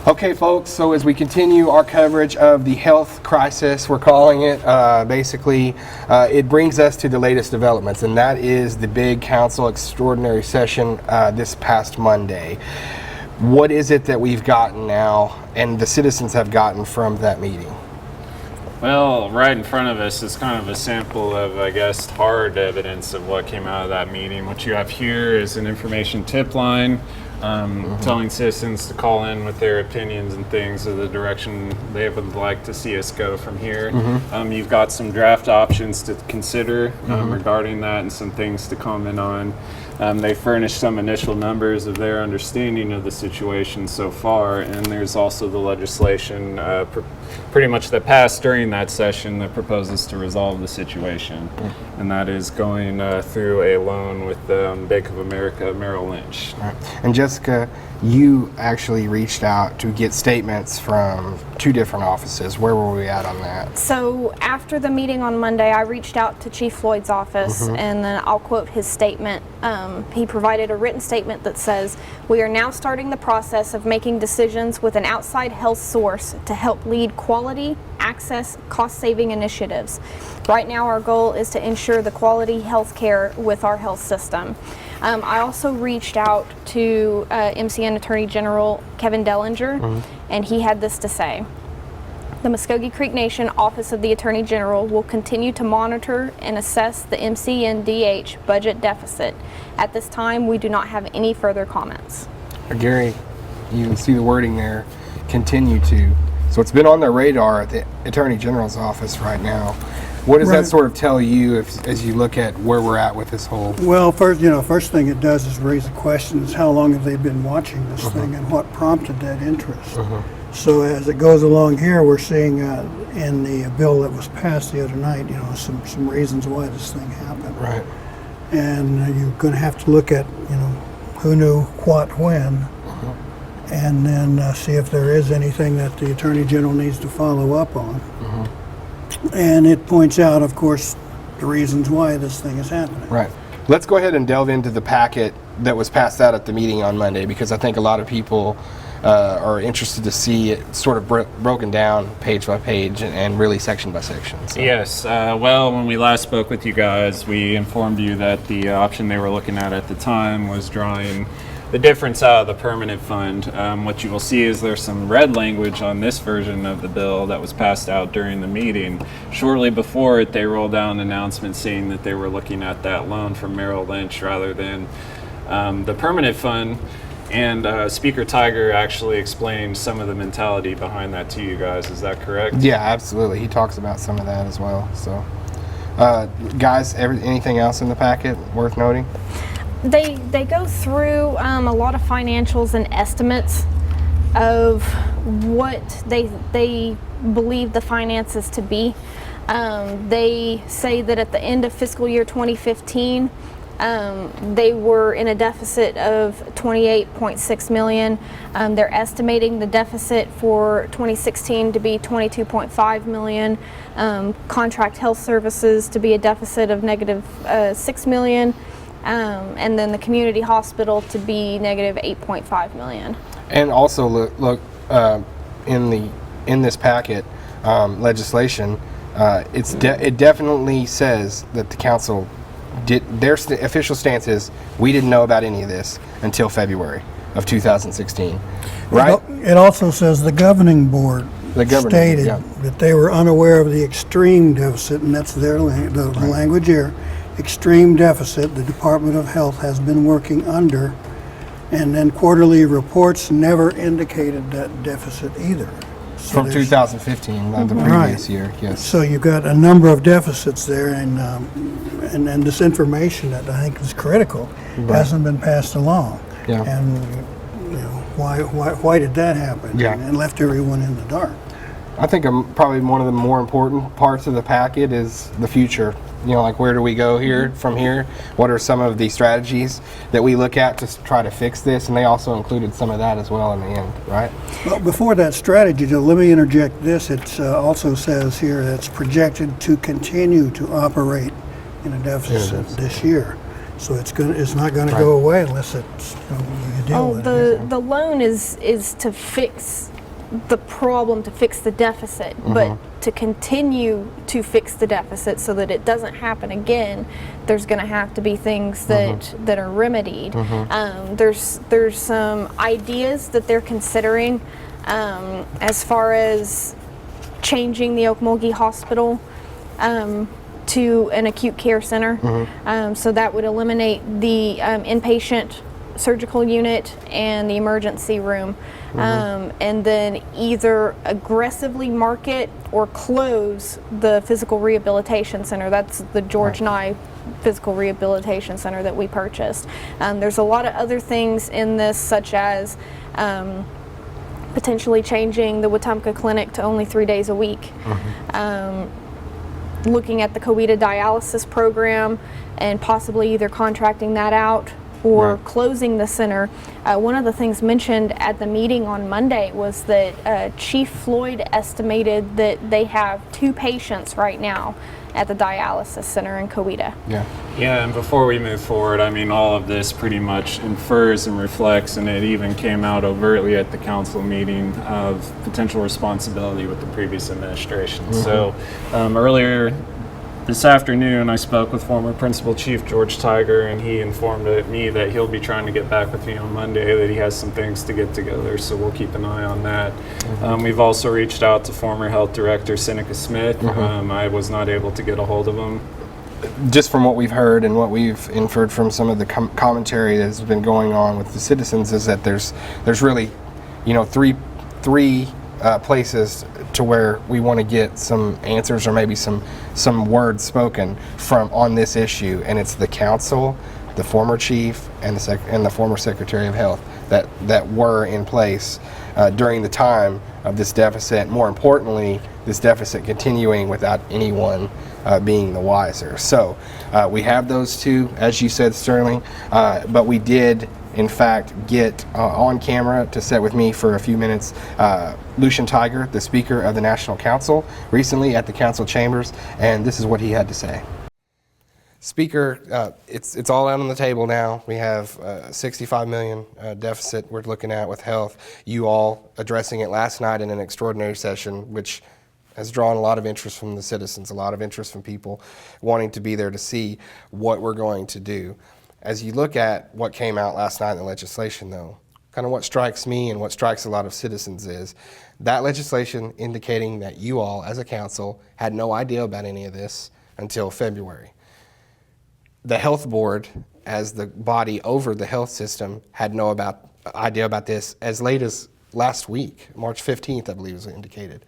Okay, folks, so as we continue our coverage of the health crisis, we're calling it, it brings us to the latest developments, and that is the big council extraordinary session this past Monday. What is it that we've gotten now and the citizens have gotten from that meeting? Well, right in front of us is kind of a sample of, I guess, hard evidence of what came out of that meeting. What you have here is an information tip line telling citizens to call in with their opinions and things of the direction they would like to see us go from here. You've got some draft options to consider regarding that and some things to comment on. They furnished some initial numbers of their understanding of the situation so far, and there's also the legislation pretty much that passed during that session that proposes to resolve the situation, and that is going through a loan with Bank of America Merrill Lynch. Right. And Jessica, you actually reached out to get statements from 2 different offices. Where were we at on that? So after the meeting on Monday, I reached out to Chief Floyd's office, and then I'll quote his statement. He provided a written statement that says, "We are now starting the process of making decisions with an outside health source to help lead quality, access, cost-saving initiatives. Right now our goal is to ensure the quality health care with our health system." I also reached out to MCN Attorney General Kevin Dellinger, and he had this to say: "The Muskogee Creek Nation Office of the Attorney General will continue to monitor and assess the MCNDH budget deficit. At this time, we do not have any further comments." Gary, you can see the wording there, continue to. So it's been on their radar at the Attorney General's office right now. What does that sort of tell you as you look at where we're at with this whole? Well, first thing it does is raise the question is how long have they been watching this thing and what prompted that interest. So as it goes along here, we're seeing in the bill that was passed the other night, some reasons why this thing happened. Right. And you're going to have to look at, who knew what when, and then see if there is anything that the Attorney General needs to follow up on. And it points out, of course, the reasons why this thing is happening. Right. Let's go ahead and delve into the packet that was passed out at the meeting on Monday, because I think a lot of people are interested to see it sort of broken down page by page and really section by section. So. Yes. Well, when we last spoke with you guys, we informed you that the option they were looking at the time was drawing the difference out of the permanent fund. What you will see is there's some red language on this version of the bill that was passed out during the meeting. Shortly before it, they rolled out an announcement saying that they were looking at that loan from Merrill Lynch rather than the permanent fund. And Speaker Tiger actually explained some of the mentality behind that to you guys. Is that correct? Yeah, absolutely. He talks about some of that as well. So, guys, anything else in the packet worth noting? They go through a lot of financials and estimates of what they believe the finances to be. They say that at the end of fiscal year 2015, they were in a deficit of $28.6 million. They're estimating the deficit for 2016 to be $22.5 million. Contract health services to be a deficit of negative $6 million. And then the community hospital to be negative $8.5 million. And also look in this packet legislation, it definitely says that the council their official stance is we didn't know about any of this until February of 2016, right? It also says the governing board stated that they were unaware of the extreme deficit, and that's their the language here. Extreme deficit the Department of Health has been working under, and then quarterly reports never indicated that deficit either. So from 2015, the previous year, yes. So you've got a number of deficits there, and this information that I think is critical hasn't been passed along. Yeah. And why did that happen? Yeah. And left everyone in the dark. I think probably one of the more important parts of the packet is the future. Like where do we go from here? What are some of the strategies that we look at to try to fix this? And they also included some of that as well in the end, right? Well, before that strategy, though, let me interject this. It also says here that it's projected to continue to operate in a deficit this year. So it's not going to go away unless it's you deal with it. The loan is to fix the problem to fix the deficit, but to continue to fix the deficit so that it doesn't happen again, there's going to have to be things that are remedied. There's some ideas that they're considering as far as changing the Okmulgee Hospital to an acute care center. So that would eliminate the inpatient surgical unit and the emergency room, and then either aggressively market or close the physical rehabilitation center. That's the George Nye Physical Rehabilitation Center that we purchased. There's a lot of other things in this, such as potentially changing the Wetumpka Clinic to only 3 days a week, looking at the Coweta dialysis program and possibly either contracting that out or closing the center. One of the things mentioned at the meeting on Monday was that Chief Floyd estimated that they have 2 patients right now at the dialysis center in Coweta. Yeah, and before we move forward, I mean, all of this pretty much infers and reflects, and it even came out overtly at the council meeting, of potential responsibility with the previous administration. So earlier this afternoon, I spoke with former Principal Chief George Tiger, and he informed me that he'll be trying to get back with me on Monday, that he has some things to get together, so we'll keep an eye on that. We've also reached out to former Health Director Seneca Smith. I was not able to get a hold of him. Just from what we've heard and what we've inferred from some of the commentary that has been going on with the citizens, is that there's really, three places to where we want to get some answers, or maybe some words spoken from on this issue, and it's the council, the former chief, and the former Secretary of Health that were in place during the time of this deficit. More importantly, this deficit continuing without anyone being the wiser. So we have those 2, as you said, Sterling, but we did in fact get on camera to sit with me for a few minutes Lucian Tiger, the Speaker of the National Council, recently at the council chambers, and this is what he had to say. Speaker, it's all out on the table now. We have $65 million deficit we're looking at with health. You all addressing it last night in an extraordinary session, which has drawn a lot of interest from the citizens, a lot of interest from people wanting to be there to see what we're going to do. As you look at what came out last night in the legislation, though, kind of what strikes me and what strikes a lot of citizens is that legislation indicating that you all, as a council, had no idea about any of this until February. The health board, as the body over the health system, had no idea about this as late as last week, March 15th, I believe was indicated.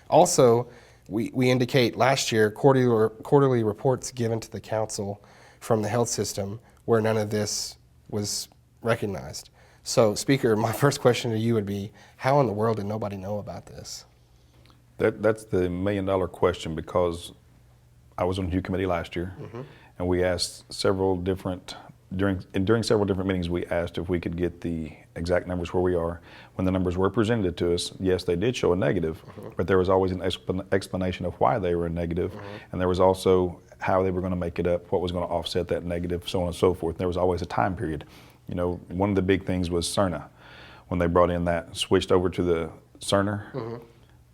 Also, we indicate last year quarterly reports given to the council from the health system where none of this was recognized. So, Speaker, my first question to you would be, how in the world did nobody know about this? That's the $1 million question, because I was on the Hugh Committee last year, and we asked during several different meetings, we asked if we could get the exact numbers where we are. When the numbers were presented to us, yes, they did show a negative, but there was always an explanation of why they were a negative, and there was also how they were going to make it up, what was going to offset that negative, so on and so forth. There was always a time period. One of the big things was Cerna. When they brought in that, switched over to the Cerner,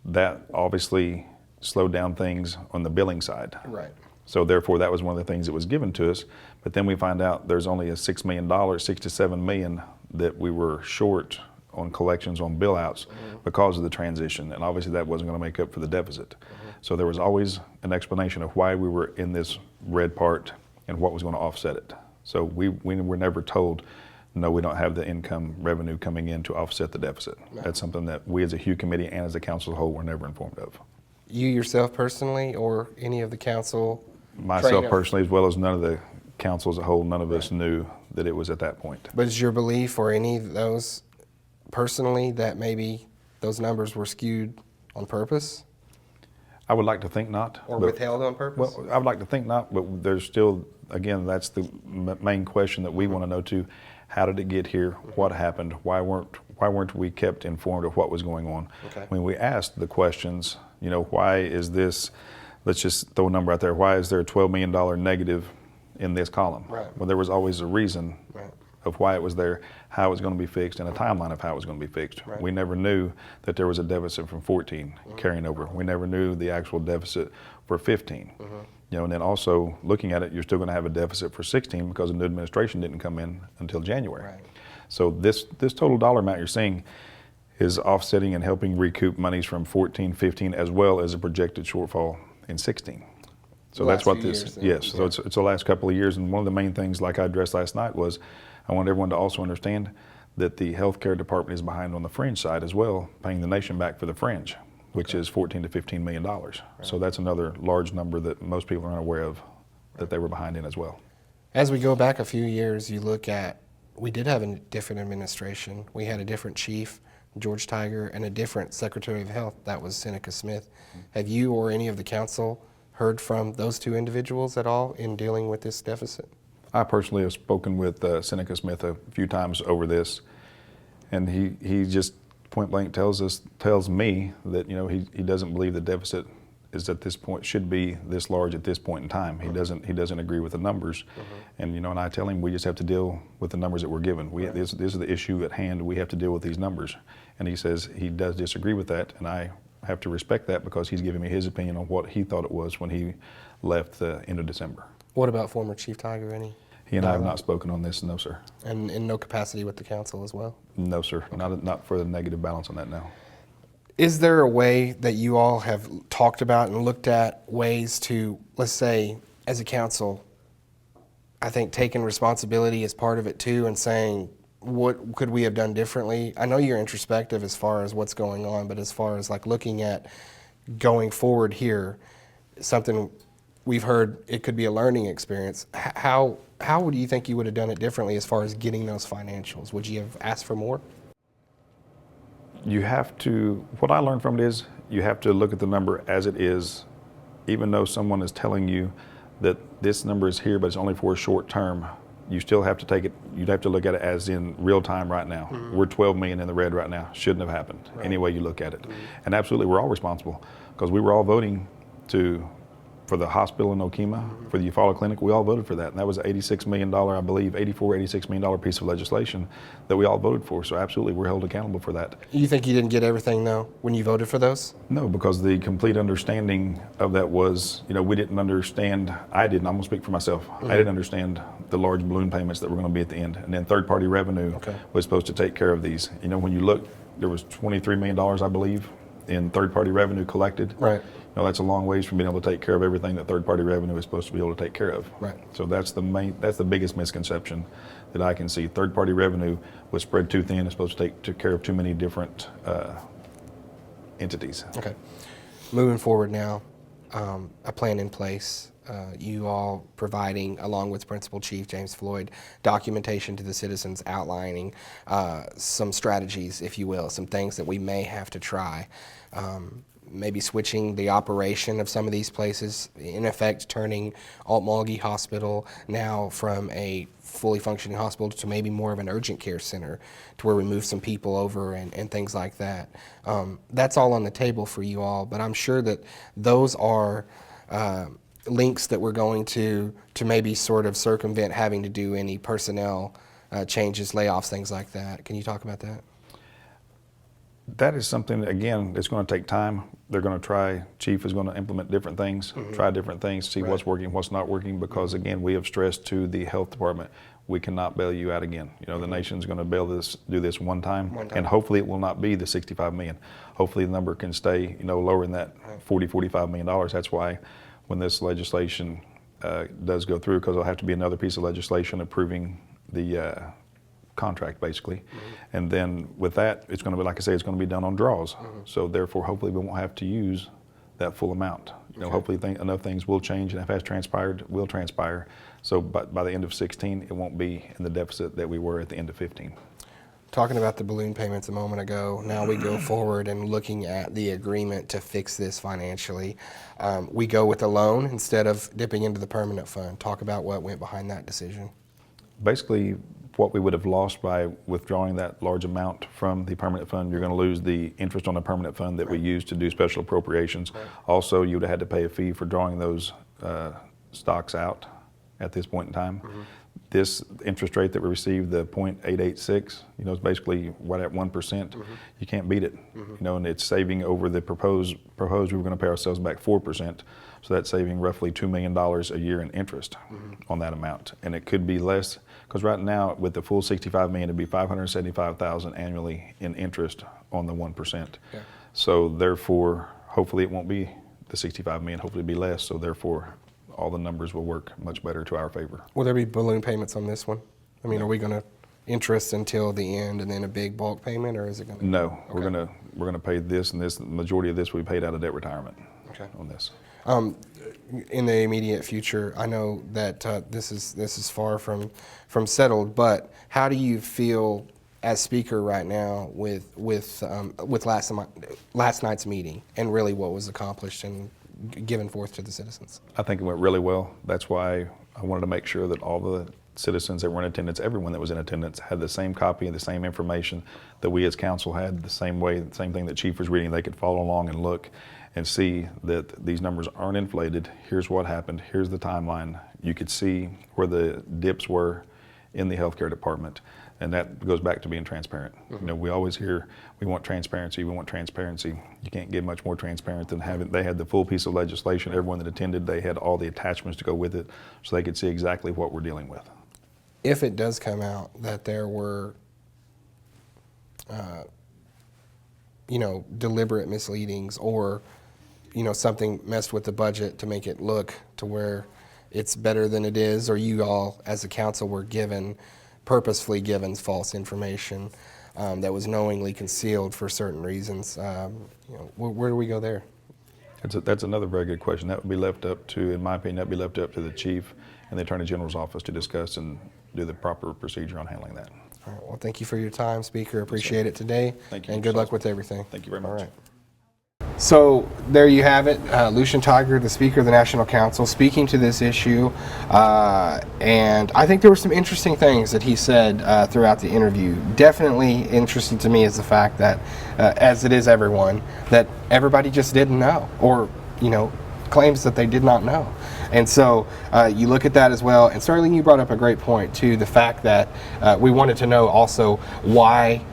that obviously slowed down things on the billing side. Right. So therefore, that was one of the things that was given to us. But then we find out there's only a $6 million, $67 million that we were short on collections on bill outs because of the transition. And obviously that wasn't going to make up for the deficit. So there was always an explanation of why we were in this red part and what was going to offset it. So we were never told, no, we don't have the income revenue coming in to offset the deficit. No. That's something that we as a Hugh Committee and as a council as a whole were never informed of. You yourself personally, or any of the council? Myself personally, as well as none of the council as a whole, none of us knew that it was at that point. But is your belief, or any of those personally, that maybe those numbers were skewed on purpose? I would like to think not. Or withheld on purpose? Well, I would like to think not, but there's still, again, that's the main question that we want to know too. How did it get here? What happened? Why weren't we kept informed of what was going on? Okay. When we asked the questions, why is this, let's just throw a number out there, why is there a $12 million negative in this column? Right. Well, there was always a reason. Right. of why it was there, how it was going to be fixed, and a timeline of how it was going to be fixed. Right. We never knew that there was a deficit from 14 carrying over. We never knew the actual deficit for 15. You know, and then also looking at it, you're still going to have a deficit for 16 because the new administration didn't come in until January. Right. So this total dollar amount you're seeing is offsetting and helping recoup monies from 14, 15, as well as a projected shortfall in 16. So The that's last what few this, years then, yes, yeah. so it's the last couple of years. And one of the main things, like I addressed last night, was I want everyone to also understand that the healthcare department is behind on the fringe side as well, paying the nation back for the fringe, which is $14 to $15 million. So that's another large number that most people are unaware of that they were behind in as well. As we go back a few years, you look at, we did have a different administration. We had a different chief, George Tiger, and a different Secretary of Health, that was Seneca Smith. Have you or any of the council heard from those two individuals at all in dealing with this deficit? I personally have spoken with Seneca Smith a few times over this, and he just point blank tells me that, you know, he doesn't believe the deficit is at this point should be this large at this point in time. He doesn't agree with the numbers, and you know, and I tell him we just have to deal with the numbers that we're given. This is the issue at hand. We have to deal with these numbers, and he says he does disagree with that, and I have to respect that because he's giving me his opinion on what he thought it was when he left the end of December. What about former Chief Tiger, any? He and I have not spoken on this, no sir. And in no capacity with the council as well? No sir, not for the negative balance on that now. Is there a way that you all have talked about and looked at ways to, let's say, as a council, I think taking responsibility as part of it too and saying, what could we have done differently? I know you're introspective as far as what's going on, but as far as like looking at going forward here, something we've heard it could be a learning experience. How would you think you would have done it differently as far as getting those financials? Would you have asked for more? You have to, what I learned from it is you have to look at the number as it is, even though someone is telling you that this number is here, but it's only for a short term. You still have to take it, you'd have to look at it as in real time right now. We're 12 million in the red right now. Shouldn't have happened, any way you look at it. And absolutely, we're all responsible because we were all voting for the hospital in Okemah, for the Eufaula Clinic. We all voted for that. And that was an $86 million, I believe, $86 million piece of legislation that we all voted for. So absolutely, we're held accountable for that. You think you didn't get everything though when you voted for those? No, because the complete understanding of that was, you know, we didn't understand, I didn't, I'm gonna speak for myself. I didn't understand the large balloon payments that were gonna be at the end. And then third party revenue was supposed to take care of these. You know, when you look, there was $23 million, I believe, in third party revenue collected. Right. You know, that's a long ways from being able to take care of everything that third party revenue is supposed to be able to take care of. Right. So that's the biggest misconception that I can see. Third party revenue was spread too thin. It's supposed to take care of too many different entities. Okay. Moving forward now, a plan in place. You all providing, along with Principal Chief James Floyd, documentation to the citizens outlining some strategies, if you will, some things that we may have to try. Maybe switching the operation of some of these places, in effect turning Alt-Malgi Hospital now from a fully functioning hospital to maybe more of an urgent care center to where we move some people over and things like that. That's all on the table for you all, but I'm sure that those are links that we're going to maybe sort of circumvent having to do any personnel changes, layoffs, things like that. Can you talk about that? That is something, again, it's going to take time. They're going to try, Chief is going to implement different things, try different things, see what's working, what's not working, because again, we have stressed to the health department, we cannot bail you out again. You know, the nation's going to do this one time, and hopefully it will not be the 65 million. Hopefully the number can stay, you know, lower than that $45 million. That's why when this legislation does go through, because there'll have to be another piece of legislation approving the contract basically, and then with that it's going to be, like I say, it's going to be done on draws. So therefore hopefully we won't have to use that full amount. You know, hopefully enough things will change, and if it has transpired, will transpire. So by the end of 16 it won't be in the deficit that we were at the end of 15. Talking about the balloon payments a moment ago, now we go forward and looking at the agreement to fix this financially. We go with a loan instead of dipping into the permanent fund. Talk about what went behind that decision. Basically, what we would have lost by withdrawing that large amount from the permanent fund, you're going to lose the interest on the permanent fund that we use to do special appropriations. Also, you would have had to pay a fee for drawing those stocks out at this point in time. This interest rate that we received, the 0.886, is basically right at 1%. You can't beat it, and it's saving over the proposed we were going to pay ourselves back 4%. So that's saving roughly $2 million a year in interest on that amount. And it could be less, because right now with the full $65 million, it'd be $575,000 annually in interest on the 1%. Yeah. So therefore, hopefully it won't be the $65 million, hopefully it'll be less. So therefore, all the numbers will work much better to our favor. Will there be balloon payments on this one? I mean, are we going to interest until the end and then a big bulk payment, or is it going to? No, okay. we're gonna pay this, and this, the majority of this we paid out of debt retirement. Okay. On this. In the immediate future, I know that this is far from settled, but how do you feel as speaker right now with last night's meeting and really what was accomplished and given forth to the citizens? I think it went really well. That's why I wanted to make sure that all the citizens that were in attendance, everyone that was in attendance, had the same copy and the same information that we as council had, the same thing that Chief was reading. They could follow along and look and see that these numbers aren't inflated. Here's what happened. Here's the timeline. You could see where the dips were in the healthcare department. And that goes back to being transparent. We always hear, we want transparency, we want transparency. You can't get much more transparent than having, they had the full piece of legislation, everyone that attended, they had all the attachments to go with it, so they could see exactly what we're dealing with. If it does come out that there were, deliberate misleadings or, something messed with the budget to make it look to where it's better than it is, or you all as a council were purposefully given false information that was knowingly concealed for certain reasons, where do we go there? That's another very good question. That would be left up to, in my opinion, that would be left up to the chief and the Attorney General's office to discuss and do the proper procedure on handling that. All right, well, thank you for your time, Speaker. Appreciate it today. Thank you. And good luck with everything. Thank you very much. All right. So there you have it, Lucian Tiger, the Speaker of the National Council, speaking to this issue, and I think there were some interesting things that he said throughout the interview. Definitely interesting to me is the fact that, as it is everyone, that everybody just didn't know, or claims that they did not know. And so you look at that as well. And Sterling, you brought up a great point too, the fact that we wanted to know also why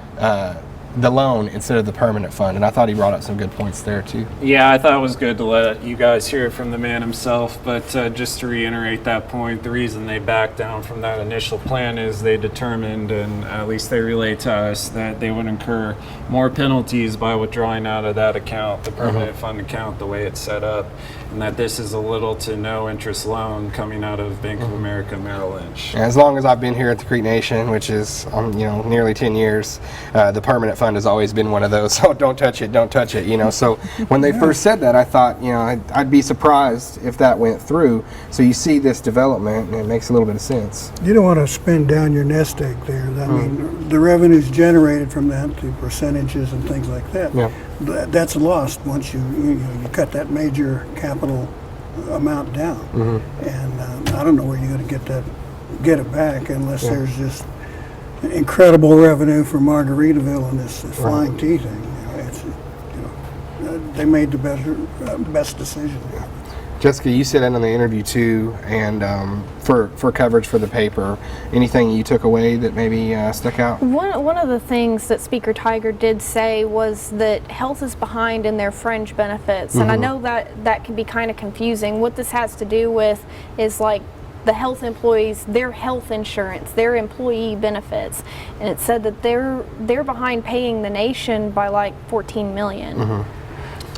the loan instead of the permanent fund, and I thought he brought up some good points there too. Yeah, I thought it was good to let you guys hear it from the man himself, but just to reiterate that point, the reason they backed down from that initial plan is they determined, and at least they relayed to us, that they would incur more penalties by withdrawing out of that account, the permanent fund account, the way it's set up, and that this is a little to no interest loan coming out of Bank of America Merrill Lynch. As long as I've been here at the Creek Nation, which is nearly 10 years, the permanent fund has always been one of those. Oh, don't touch it, don't touch it. So when they first said that, I thought I'd be surprised if that went through. So you see this development, and it makes a little bit of sense. You don't want to spin down your nest egg there. I mean, the revenues generated from that, the percentages and things like that. Yeah. That's lost once you cut that major capital amount down, and I don't know where you're going to get it back unless there's just incredible revenue for Margaritaville and this flying tea thing. They made the best decision. Jessica, you said in on the interview too, and for coverage for the paper, anything you took away that maybe stuck out? One of the things that Speaker Tiger did say was that health is behind in their fringe benefits, and I know that can be kind of confusing. What this has to do with is like the health employees, their health insurance, their employee benefits, and it said that they're behind paying the nation by like $14 million.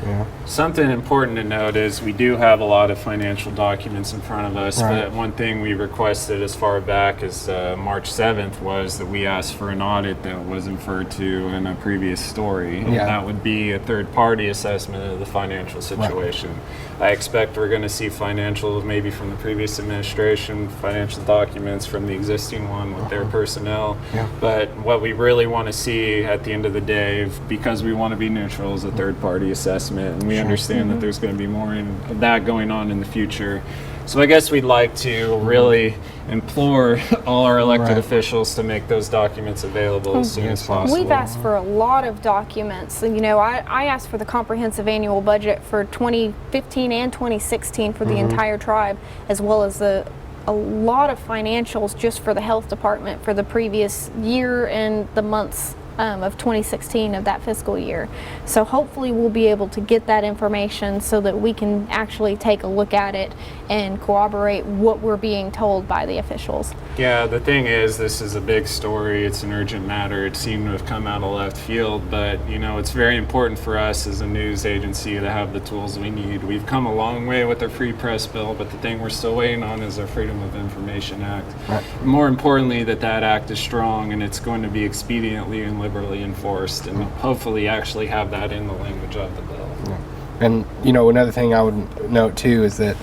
Yeah. Something important to note is we do have a lot of financial documents in front of us, but one thing we requested as far back as March 7th was that we asked for an audit that was referred to in a previous story, and that would be a third-party assessment of the financial situation. I expect we're going to see financials maybe from the previous administration, financial documents from the existing one with their personnel, but what we really want to see at the end of the day, because we want to be neutral, is a third-party assessment. And we understand that there's going to be more of that going on in the future. So I guess we'd like to really implore all our elected officials to make those documents available as soon as possible. We've asked for a lot of documents. I asked for the comprehensive annual budget for 2015 and 2016 for the entire tribe, as well as the a lot of financials just for the health department for the previous year and the months of 2016 of that fiscal year. So hopefully we'll be able to get that information so that we can actually take a look at it and corroborate what we're being told by the officials. Yeah, the thing is, this is a big story. It's an urgent matter. It seemed to have come out of left field, but you know, it's very important for us as a news agency to have the tools we need. We've come a long way with our free press bill, but the thing we're still waiting on is our Freedom of Information Act. Right. More importantly, that act is strong and it's going to be expediently and liberally enforced, and hopefully actually have that in the language of the bill. Yeah. And you know, another thing I would note too is that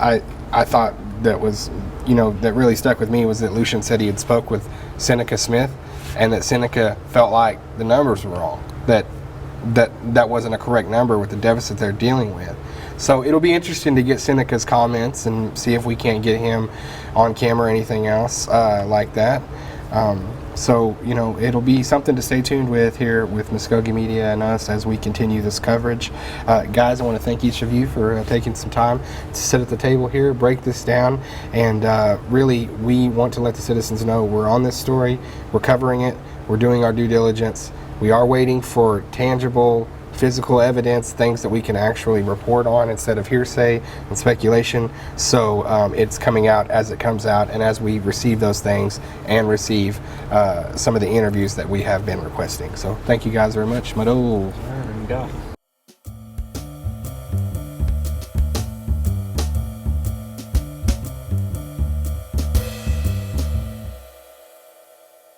I thought that was, you know, that really stuck with me was that Lucian said he had spoke with Seneca Smith, and that Seneca felt like the numbers were wrong, that wasn't a correct number with the deficit they're dealing with. So it'll be interesting to get Seneca's comments and see if we can't get him on camera or anything else like that. So, you know, it'll be something to stay tuned with here with Muskogee Media and us as we continue this coverage. Guys, I want to thank each of you for taking some time to sit at the table here, break this down, and really we want to let the citizens know we're on this story, we're covering it, we're doing our due diligence. We are waiting for tangible physical evidence, things that we can actually report on instead of hearsay and speculation. So it's coming out as it comes out, and as we receive those things and receive some of the interviews that we have been requesting. So thank you guys very much. Mado. There we go.